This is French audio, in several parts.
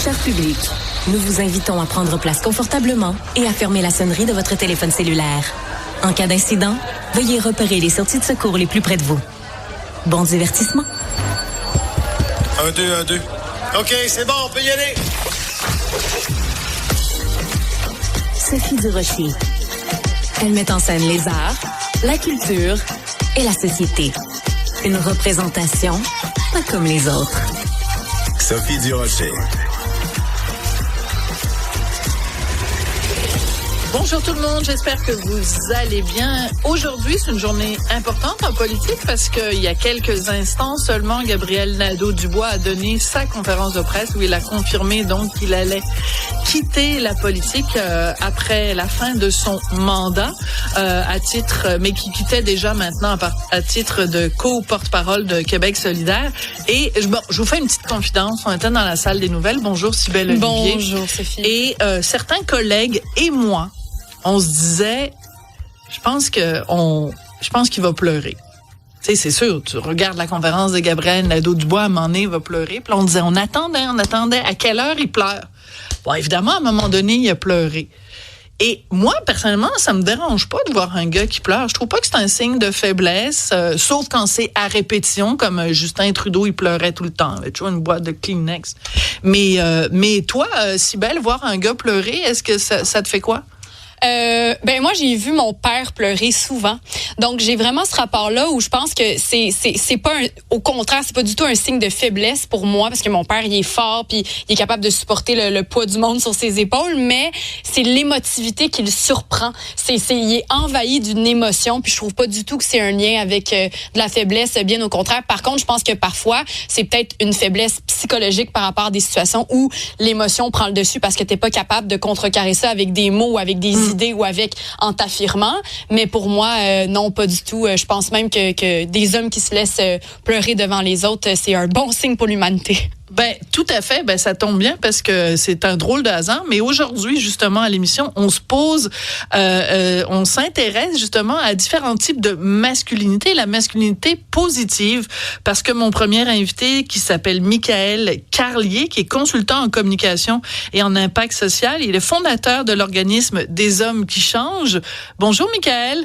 Cher public, nous vous invitons à prendre place confortablement et à fermer la sonnerie de votre téléphone cellulaire. En cas d'incident, veuillez repérer les sorties de secours les plus près de vous. Bon divertissement. 1, 2, 1, 2. OK, c'est bon, on peut y aller. Sophie Durocher. Elle met en scène les arts, la culture et la société. Une représentation pas comme les autres. Sophie Durocher. Bonjour tout le monde, j'espère que vous allez bien. Aujourd'hui, c'est une journée importante en politique parce qu'il y a quelques instants seulement, Gabriel Nadeau-Dubois a donné sa conférence de presse où il a confirmé donc qu'il allait quitter la politique après la fin de son mandat à titre, mais qui quittait déjà maintenant à titre de co-porte-parole de Québec solidaire. Et bon, je vous fais une petite confidence. On était dans la salle des nouvelles. Bonjour Cybèle Olivier. Bonjour Sophie. Et certains collègues et moi, on se disait, je pense qu'il va pleurer. Tu sais, c'est sûr, tu regardes la conférence de Gabriel Nadeau-Dubois, à un moment donné, il va pleurer. Puis là, on disait, on attendait, à quelle heure il pleure? Bon, évidemment, à un moment donné, il a pleuré. Et moi, personnellement, ça me dérange pas de voir un gars qui pleure. Je trouve pas que c'est un signe de faiblesse, sauf quand c'est à répétition, comme Justin Trudeau, il pleurait tout le temps. Il avait toujours une boîte de Kleenex. Mais toi, Cybèle, voir un gars pleurer, est-ce que ça te fait quoi? Ben moi j'ai vu mon père pleurer souvent. Donc j'ai vraiment ce rapport-là où je pense que c'est pas au contraire, c'est pas du tout un signe de faiblesse pour moi parce que mon père il est fort puis il est capable de supporter le poids du monde sur ses épaules, mais c'est l'émotivité qui le surprend. Il est envahi d'une émotion puis je trouve pas du tout que c'est un lien avec de la faiblesse, bien au contraire. Par contre, je pense que parfois c'est peut-être une faiblesse psychologique par rapport à des situations où l'émotion prend le dessus parce que t'es pas capable de contrecarrer ça avec des mots ou avec des idées ou avec en t'affirmant, mais pour moi non, pas du tout. Je pense même que des hommes qui se laissent pleurer devant les autres, c'est un bon signe pour l'humanité. Ben tout à fait, ben ça tombe bien parce que c'est un drôle de hasard, mais aujourd'hui justement à l'émission, on se pose on s'intéresse justement à différents types de masculinité, la masculinité positive, parce que mon premier invité qui s'appelle Michael Carlier, qui est consultant en communication et en impact social, il est fondateur de l'organisme Des Hommes qui changent. Bonjour Michael.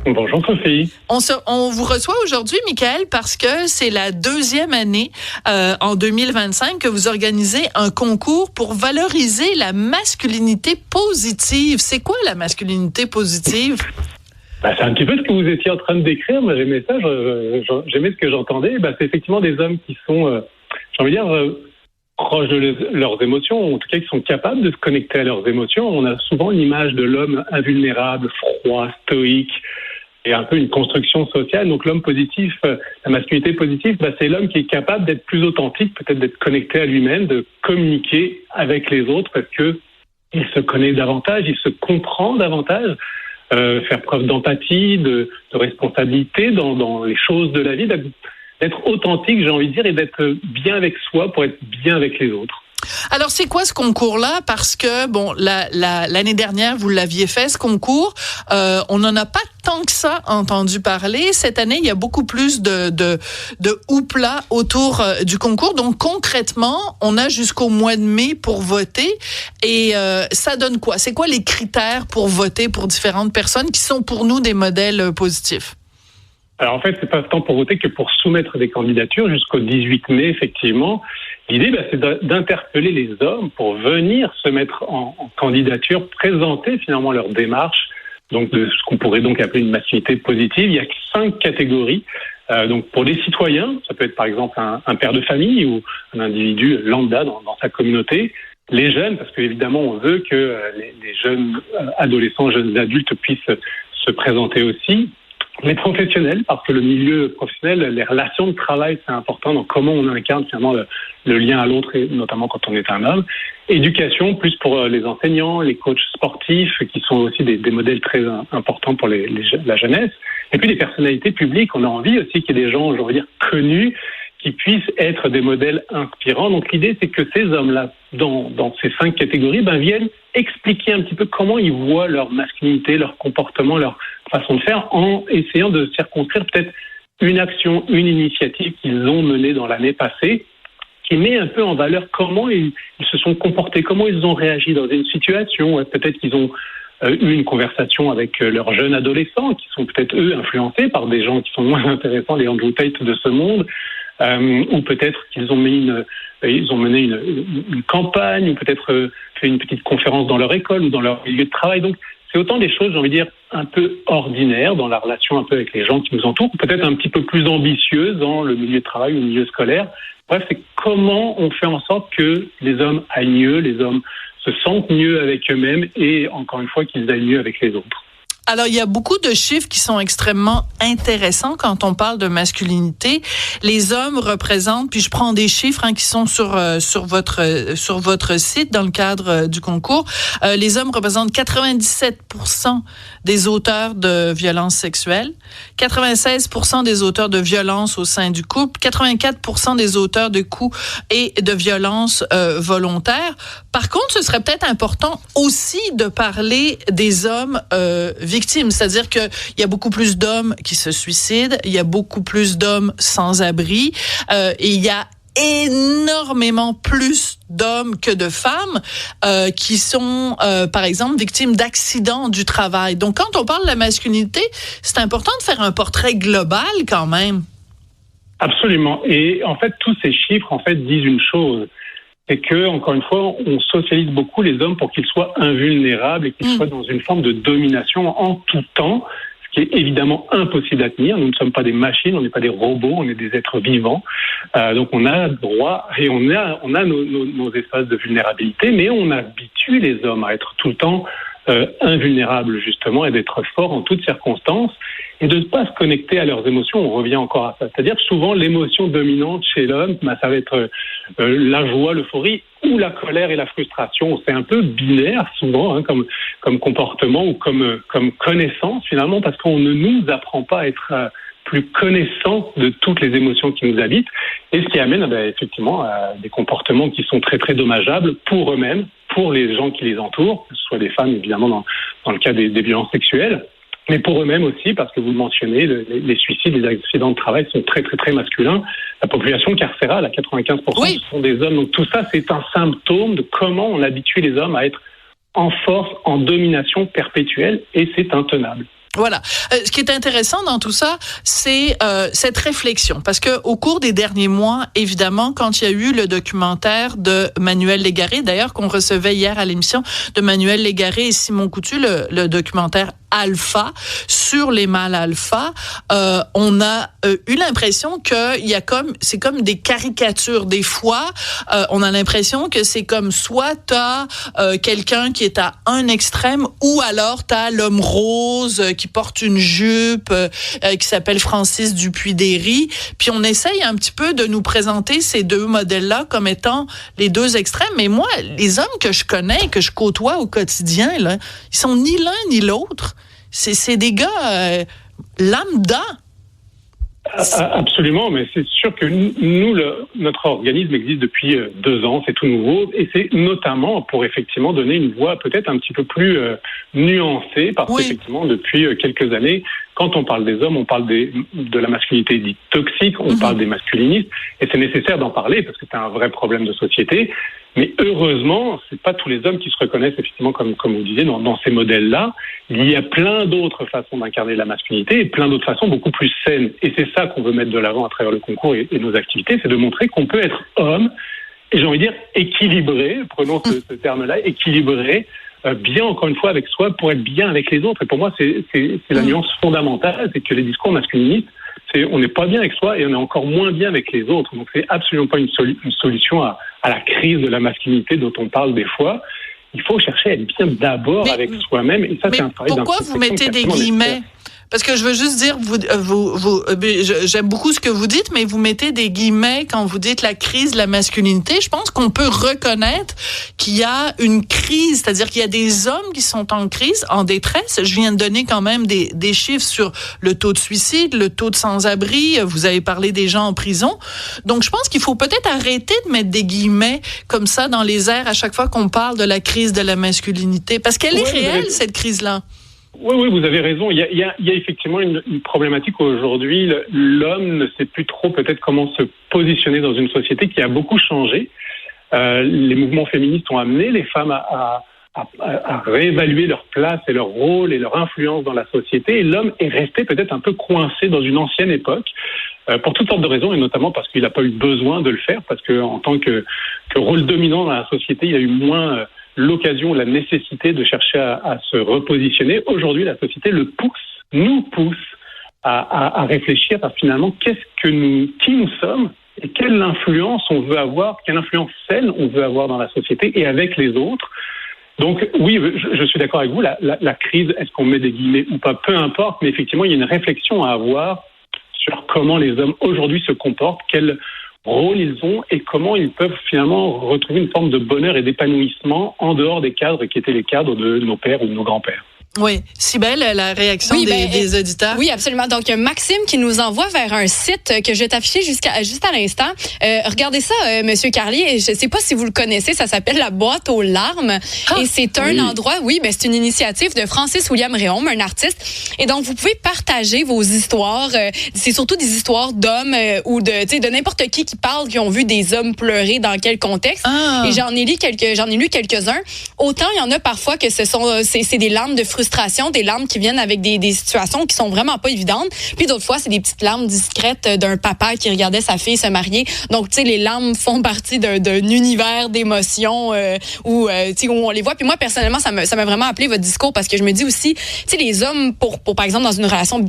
Bonjour Sophie. On vous reçoit aujourd'hui, Michael, parce que c'est la deuxième année en 2025 que vous organisez un concours pour valoriser la masculinité positive. C'est quoi la masculinité positive? C'est un petit peu ce que vous étiez en train de décrire. Moi, j'aimais ça, j'aimais ce que j'entendais. C'est effectivement des hommes qui sont, j'ai envie de dire, proches de leurs émotions, en tout cas qui sont capables de se connecter à leurs émotions. On a souvent l'image de l'homme invulnérable, froid, stoïque, et un peu une construction sociale. Donc l'homme positif, la masculinité positive, c'est l'homme qui est capable d'être plus authentique, peut-être d'être connecté à lui-même, de communiquer avec les autres parce que il se connaît davantage, il se comprend davantage, faire preuve d'empathie, de responsabilité dans les choses de la vie, d'être authentique, j'ai envie de dire, et d'être bien avec soi pour être bien avec les autres. Alors, c'est quoi ce concours-là? Parce que, bon, l'année dernière, vous l'aviez fait, ce concours. On n'en a pas tant que ça entendu parler. Cette année, il y a beaucoup plus de houpla autour du concours. Donc, concrètement, on a jusqu'au mois de mai pour voter. Et ça donne quoi? C'est quoi les critères pour voter pour différentes personnes qui sont pour nous des modèles positifs? Alors en fait, c'est pas tant pour voter que pour soumettre des candidatures jusqu'au 18 mai, effectivement. L'idée, c'est d'interpeller les hommes pour venir se mettre en candidature, présenter finalement leur démarche, donc de ce qu'on pourrait donc appeler une masculinité positive. Il y a 5 catégories. Donc pour les citoyens, ça peut être par exemple un père de famille ou un individu lambda dans sa communauté. Les jeunes, parce qu'évidemment on veut que les jeunes adolescents, jeunes adultes puissent se présenter aussi. Les professionnels, parce que le milieu professionnel, les relations de travail, c'est important dans comment on incarne finalement le lien à l'autre, et notamment quand on est un homme. Éducation, plus pour les enseignants, les coachs sportifs, qui sont aussi des modèles très importants pour la jeunesse. Et puis les personnalités publiques, on a envie aussi qu'il y ait des gens, je veux dire, connus, qui puissent être des modèles inspirants. Donc l'idée, c'est que ces hommes-là, dans ces 5 catégories, viennent expliquer un petit peu comment ils voient leur masculinité, leur comportement, leur façon de faire, en essayant de circonscrire peut-être une action, une initiative qu'ils ont menée dans l'année passée, qui met un peu en valeur comment ils se sont comportés, comment ils ont réagi dans une situation. Peut-être qu'ils ont eu une conversation avec leurs jeunes adolescents, qui sont peut-être eux influencés par des gens qui sont moins intéressants, les Andrew Tate de ce monde, ou peut-être qu'ils ont mené une campagne, ou peut-être fait une petite conférence dans leur école ou dans leur milieu de travail. Donc c'est autant des choses, j'ai envie de dire, un peu ordinaires dans la relation un peu avec les gens qui nous entourent, peut-être un petit peu plus ambitieuses dans le milieu de travail ou le milieu scolaire. Bref, c'est comment on fait en sorte que les hommes aillent mieux, les hommes se sentent mieux avec eux-mêmes et, encore une fois, qu'ils aillent mieux avec les autres. Alors, il y a beaucoup de chiffres qui sont extrêmement intéressants quand on parle de masculinité. Les hommes représentent, puis je prends des chiffres qui sont sur votre site dans le cadre du concours. Les hommes représentent 97% des auteurs de violences sexuelles, 96% des auteurs de violences au sein du couple, 84% des auteurs de coups et de violences volontaires. Par contre, ce serait peut-être important aussi de parler des hommes victimes, c'est-à-dire qu'il y a beaucoup plus d'hommes qui se suicident, il y a beaucoup plus d'hommes sans abri, et il y a énormément plus d'hommes que de femmes qui sont, par exemple, victimes d'accidents du travail. Donc, quand on parle de la masculinité, c'est important de faire un portrait global quand même. Absolument. Et en fait, tous ces chiffres, disent une chose. C'est que, encore une fois, on socialise beaucoup les hommes pour qu'ils soient invulnérables et qu'ils soient dans une forme de domination en tout temps, ce qui est évidemment impossible à tenir. Nous ne sommes pas des machines, on n'est pas des robots, on est des êtres vivants. Donc on a droit et on a nos espaces de vulnérabilité, mais on habitue les hommes à être tout le temps invulnérables, justement, et d'être forts en toutes circonstances, et de ne pas se connecter à leurs émotions. On revient encore à ça. C'est-à-dire que souvent, l'émotion dominante chez l'homme, ça va être la joie, l'euphorie, ou la colère et la frustration. C'est un peu binaire, souvent, comme comportement ou comme connaissance, finalement, parce qu'on ne nous apprend pas à être plus connaissants de toutes les émotions qui nous habitent, et ce qui amène effectivement à des comportements qui sont très très dommageables pour eux-mêmes, pour les gens qui les entourent, que ce soit des femmes évidemment dans le cas des violences sexuelles, mais pour eux-mêmes aussi, parce que vous le mentionnez, les suicides, les accidents de travail sont très très très masculins. La population carcérale, à 95%, ce sont des hommes. Donc tout ça, c'est un symptôme de comment on habitue les hommes à être en force, en domination perpétuelle, et c'est intenable. Voilà. Ce qui est intéressant dans tout ça, c'est cette réflexion. Parce que au cours des derniers mois, évidemment, quand il y a eu le documentaire de Manuel Légaré, d'ailleurs qu'on recevait hier à l'émission de Manuel Légaré et Simon Coutu, le documentaire Alpha sur les mâles alpha, on a eu l'impression que c'est comme des caricatures. Des fois, on a l'impression que c'est comme soit t'as quelqu'un qui est à un extrême, ou alors t'as l'homme rose qui porte une jupe, qui s'appelle Francis Dupuis-Déry. Puis on essaye un petit peu de nous présenter ces deux modèles-là comme étant les deux extrêmes. Mais moi, les hommes que je connais, que je côtoie au quotidien, là, ils sont ni l'un ni l'autre. C'est des gars lambda. Absolument, mais c'est sûr que nous, notre organisme existe depuis 2 ans, c'est tout nouveau, et c'est notamment pour effectivement donner une voix peut-être un petit peu plus nuancée, parce qu'effectivement, depuis quelques années, quand on parle des hommes, on parle de la masculinité dite toxique, on parle des masculinistes, et c'est nécessaire d'en parler parce que c'est un vrai problème de société. Mais heureusement, c'est pas tous les hommes qui se reconnaissent effectivement, comme vous disiez, dans ces modèles-là. Il y a plein d'autres façons d'incarner la masculinité et plein d'autres façons beaucoup plus saines. Et c'est ça qu'on veut mettre de l'avant à travers le concours et nos activités, c'est de montrer qu'on peut être homme, et j'ai envie de dire équilibré, prenons ce terme-là, équilibré, bien encore une fois avec soi pour être bien avec les autres. Et pour moi, c'est la nuance fondamentale, c'est que les discours masculinistes, on n'est pas bien avec soi et on est encore moins bien avec les autres. Donc c'est absolument pas une solution à la crise de la masculinité dont on parle des fois. Il faut chercher à être bien d'abord avec soi-même, et ça c'est un travail. Pourquoi vous mettez des guillemets? Parce que je veux juste dire, j'aime beaucoup ce que vous dites, mais vous mettez des guillemets quand vous dites la crise de la masculinité. Je pense qu'on peut reconnaître qu'il y a une crise, c'est-à-dire qu'il y a des hommes qui sont en crise, en détresse. Je viens de donner quand même des chiffres sur le taux de suicide, le taux de sans-abri. Vous avez parlé des gens en prison. Donc, je pense qu'il faut peut-être arrêter de mettre des guillemets comme ça dans les airs à chaque fois qu'on parle de la crise de la masculinité. Parce qu'elle est réelle, cette crise-là. Oui, vous avez raison. Il y a effectivement une problématique aujourd'hui. L'homme ne sait plus trop peut-être comment se positionner dans une société qui a beaucoup changé. Les mouvements féministes ont amené les femmes à réévaluer leur place et leur rôle et leur influence dans la société. Et l'homme est resté peut-être un peu coincé dans une ancienne époque pour toutes sortes de raisons, et notamment parce qu'il n'a pas eu besoin de le faire, parce qu'en tant que rôle dominant dans la société, il a eu moins l'occasion, la nécessité de chercher à se repositionner. Aujourd'hui, la société nous pousse à réfléchir à finalement qui nous sommes et quelle influence on veut avoir, quelle influence saine on veut avoir dans la société et avec les autres. Donc oui, je suis d'accord avec vous, la crise, est-ce qu'on met des guillemets ou pas, peu importe, mais effectivement, il y a une réflexion à avoir sur comment les hommes aujourd'hui se comportent, quel rôle ils ont et comment ils peuvent finalement retrouver une forme de bonheur et d'épanouissement en dehors des cadres qui étaient les cadres de nos pères ou de nos grands-pères. Oui. Cybèle, la réaction des auditeurs. Oui, absolument. Donc, Maxime qui nous envoie vers un site que je vais t'afficher juste à l'instant. Regardez ça, Monsieur Carlier. Je ne sais pas si vous le connaissez. Ça s'appelle la boîte aux larmes. Et c'est un endroit, c'est une initiative de Francis William Réaume, un artiste. Et donc, vous pouvez partager vos histoires. C'est surtout des histoires d'hommes ou de n'importe qui parle, qui ont vu des hommes pleurer dans quel contexte. Et j'en ai lu quelques-uns. Autant il y en a parfois que c'est des larmes de frustration, des larmes qui viennent avec des situations qui sont vraiment pas évidentes. Puis d'autres fois, c'est des petites larmes discrètes d'un papa qui regardait sa fille se marier. Donc, tu sais, les larmes font partie d'un univers d'émotions où on les voit. Puis moi, personnellement, ça m'a vraiment appelé votre discours parce que je me dis aussi, tu sais, les hommes, pour par exemple, dans une relation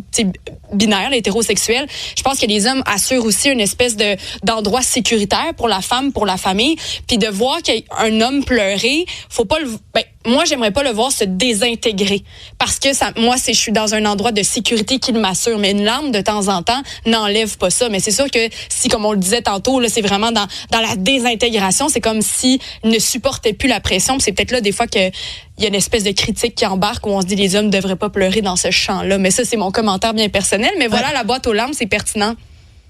binaire, hétérosexuelle, je pense que les hommes assurent aussi une espèce d'endroit sécuritaire pour la femme, pour la famille. Puis de voir qu'un homme pleurer, faut pas moi, j'aimerais pas le voir se désintégrer parce que moi, je suis dans un endroit de sécurité qui m'assure. Mais une larme de temps en temps n'enlève pas ça. Mais c'est sûr que si, comme on le disait tantôt, là, c'est vraiment dans la désintégration, c'est comme s'il ne supportait plus la pression. Puis c'est peut-être là des fois qu'il y a une espèce de critique qui embarque où on se dit les hommes ne devraient pas pleurer dans ce champ-là. Mais ça, c'est mon commentaire bien personnel. Mais voilà, la boîte aux larmes, c'est pertinent.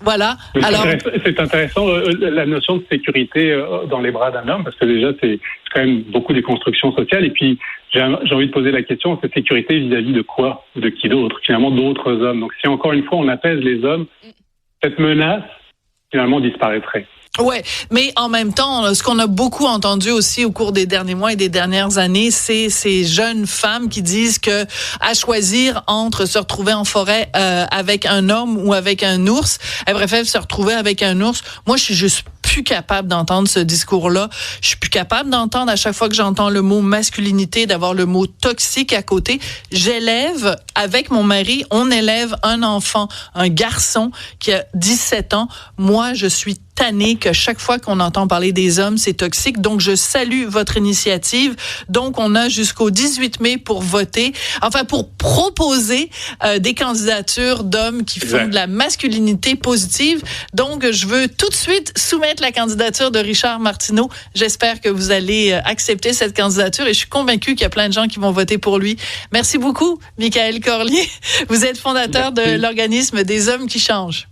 Voilà. C'est intéressant la notion de sécurité dans les bras d'un homme, parce que déjà c'est quand même beaucoup des constructions sociales. Et puis j'ai envie de poser la question, cette sécurité vis-à-vis de quoi, de qui d'autre, finalement d'autres hommes. Donc si encore une fois on apaise les hommes, cette menace finalement disparaîtrait. Ouais, mais en même temps, ce qu'on a beaucoup entendu aussi au cours des derniers mois et des dernières années, c'est ces jeunes femmes qui disent que à choisir entre se retrouver en forêt avec un homme ou avec un ours, elles préfèrent se retrouver avec un ours. Moi, je suis juste plus capable d'entendre ce discours-là. Je suis plus capable d'entendre à chaque fois que j'entends le mot masculinité, d'avoir le mot toxique à côté. J'élève avec mon mari, on élève un enfant, un garçon qui a 17 ans. Moi, je suis tannée que chaque fois qu'on entend parler des hommes, c'est toxique. Donc, je salue votre initiative. Donc, on a jusqu'au 18 mai pour voter, pour proposer des candidatures d'hommes qui font de la masculinité positive. Donc, je veux tout de suite soumettre la candidature de Richard Martineau. J'espère que vous allez accepter cette candidature et je suis convaincue qu'il y a plein de gens qui vont voter pour lui. Merci beaucoup, Michael Corlier. Vous êtes fondateur de l'organisme des Hommes qui changent.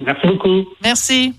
Merci beaucoup. Merci.